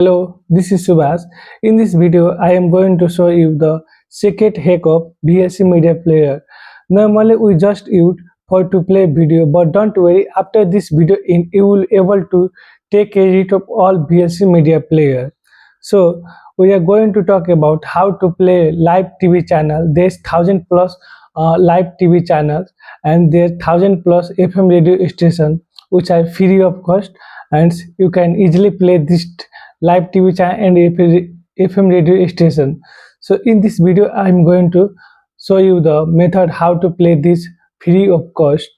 Hello, this is Subash. In this video, I am going to show you the secret hack of VLC media player. Normally, we just use for to play video, but don't worry. After this video, you will able to take credit of all VLC media player. So we are going to talk about how to play live TV channel. There's 1,000+ live TV channels, and there's 1,000+ FM radio station which are free of cost, and you can easily play this live TV channel and FM radio station. So in this video, I'm going to show you the method how to play this free of cost.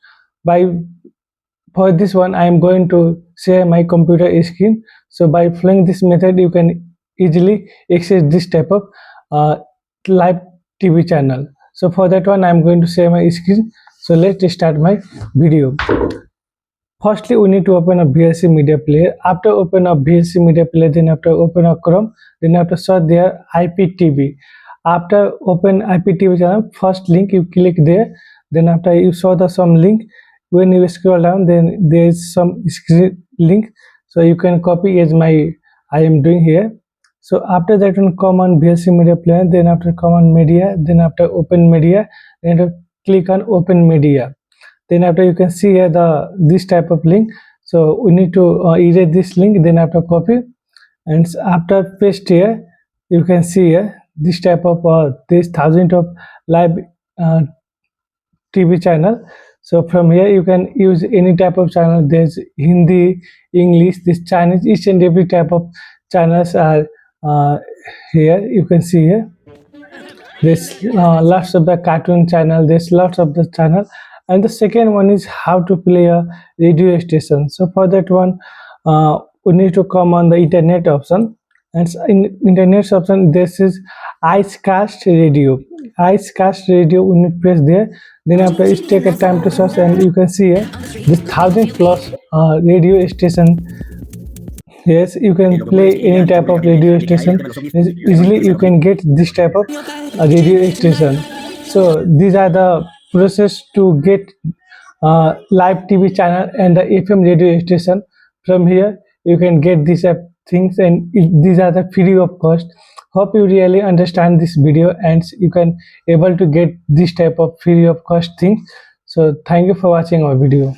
For this one, I am going to share my computer screen. So by following this method, you can easily access this type of live TV channel. So for that one, I am going to share my screen. So let's start my video. Firstly, we need to open a VLC media player. After open a VLC media player, then after open a Chrome, then after search there IPTV. After open IPTV channel, first link you click there. Then after you saw the some link, when you scroll down, then there is some screen link. So you can copy as I am doing here. So after that one, come on VLC media player. Then after come on media. Then after open media. Then after click on open media. Then after you can see here this type of link. So we need to erase this link. Then after copy, and after paste here, you can see here this type of this 1,000 of live TV channel. So from here you can use any type of channel. There's Hindi, English, this Chinese, each and every type of channels are here. You can see here. There's lots of the cartoon channel. There's lots of the channel. And the second one is how to play a radio station. So for that one, we need to come on the internet option, and in internet option this is Icecast radio. Icecast radio, we need to press there. Then after it take a time to search, and you can see here this 1,000+ radio station. Yes, you can play any type of radio station. Easily you can get this type of radio station. So these are the process to get live TV channel and the FM radio station. From here you can get these things, and these are the free of cost. Hope you really understand this video and you can able to get this type of free of cost things. So thank you for watching our video.